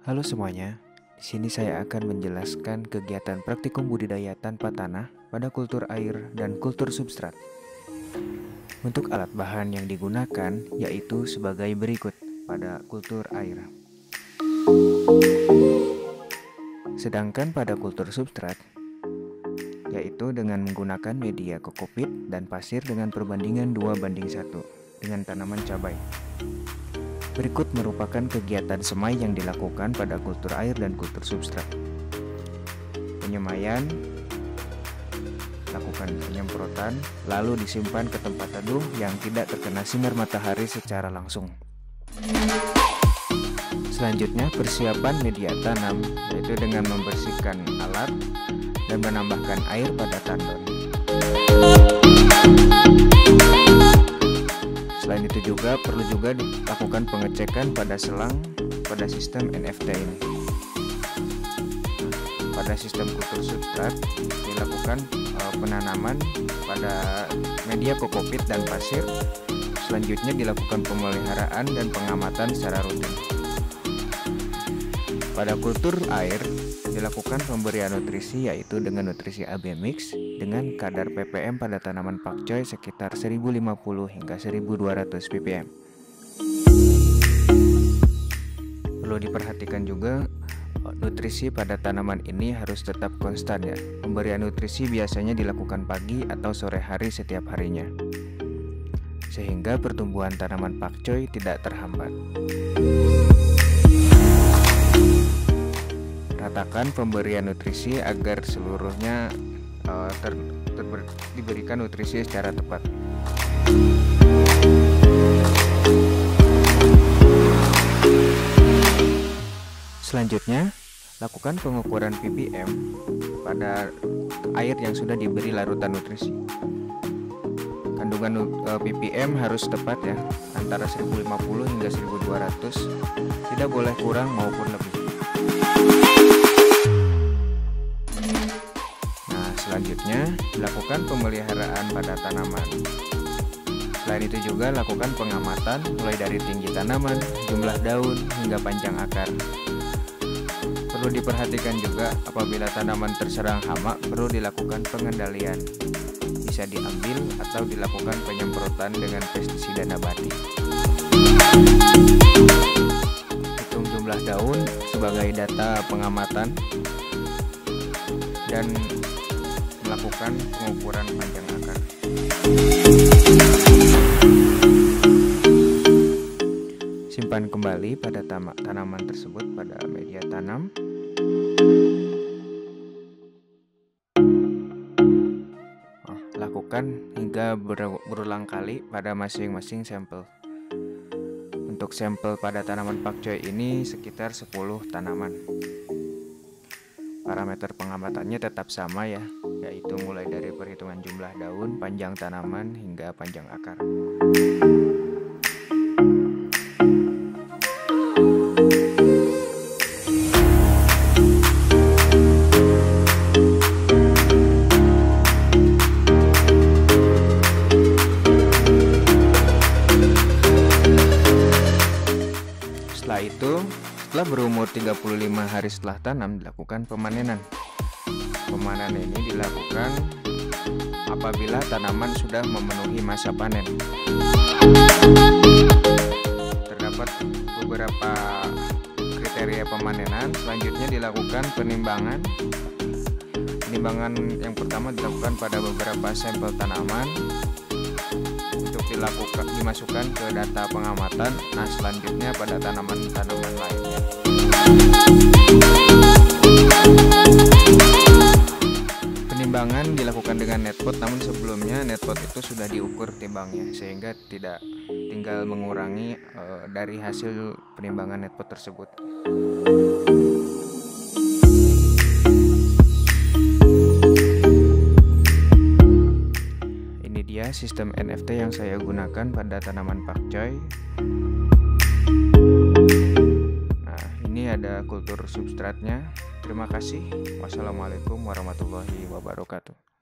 Halo semuanya, di sini saya akan menjelaskan kegiatan praktikum budidaya tanpa tanah pada kultur air dan kultur substrat. Untuk alat bahan yang digunakan yaitu sebagai berikut pada kultur air. Sedangkan pada kultur substrat, yaitu dengan menggunakan media kokopit dan pasir dengan perbandingan 2:1 dengan tanaman cabai. Berikut merupakan kegiatan semai yang dilakukan pada kultur air dan kultur substrat. Penyemaian, lakukan penyemprotan, lalu disimpan ke tempat teduh yang tidak terkena sinar matahari secara langsung. Selanjutnya, persiapan media tanam, yaitu dengan membersihkan alat dan menambahkan air pada tandon. Selain itu perlu juga dilakukan pengecekan pada selang pada sistem NFT ini. Pada sistem kultur substrat dilakukan penanaman pada media kokopit dan pasir. Selanjutnya dilakukan pemeliharaan dan pengamatan secara rutin. Pada kultur air dilakukan pemberian nutrisi yaitu dengan nutrisi AB mix dengan kadar ppm pada tanaman pakcoy sekitar 1050 hingga 1200 ppm. Perlu diperhatikan juga nutrisi pada tanaman ini harus tetap konstan ya. Pemberian nutrisi biasanya dilakukan pagi atau sore hari setiap harinya, sehingga pertumbuhan tanaman pakcoy tidak terhambat. Ratakan pemberian nutrisi agar seluruhnya diberikan nutrisi secara tepat. Selanjutnya, lakukan pengukuran ppm pada air yang sudah diberi larutan nutrisi. Kandungan ppm harus tepat ya, antara 1050 hingga 1200, tidak boleh kurang maupun lebih. Selanjutnya, lakukan pemeliharaan pada tanaman. Selain itu juga lakukan pengamatan mulai dari tinggi tanaman, jumlah daun, hingga panjang akar. Perlu diperhatikan juga apabila tanaman terserang hama perlu dilakukan pengendalian. Bisa diambil atau dilakukan penyemprotan dengan pestisida nabati. Hitung jumlah daun sebagai data pengamatan dan melakukan pengukuran panjang akar. Simpan kembali pada tanaman tersebut pada media tanam. Lakukan hingga berulang kali pada masing-masing sampel. Untuk sampel pada tanaman pakcoy ini sekitar 10 tanaman. Parameter pengamatannya tetap sama ya, yaitu mulai dari perhitungan jumlah daun, panjang tanaman, hingga panjang akar. Setelah berumur 35 hari setelah tanam dilakukan pemanenan. Pemanenan ini dilakukan apabila tanaman sudah memenuhi masa panen. Terdapat beberapa kriteria pemanenan. Selanjutnya dilakukan penimbangan. Penimbangan yang pertama dilakukan pada beberapa sampel tanaman untuk dimasukkan ke data pengamatan. Nah, selanjutnya pada tanaman-tanaman lainnya. Penimbangan dilakukan dengan netpot, namun sebelumnya netpot itu sudah diukur timbangnya sehingga tidak tinggal mengurangi dari hasil penimbangan netpot tersebut. Ini dia sistem NFT yang saya gunakan pada tanaman pakcoy. Ini ada kultur substratnya. Terima kasih. Wassalamualaikum warahmatullahi wabarakatuh.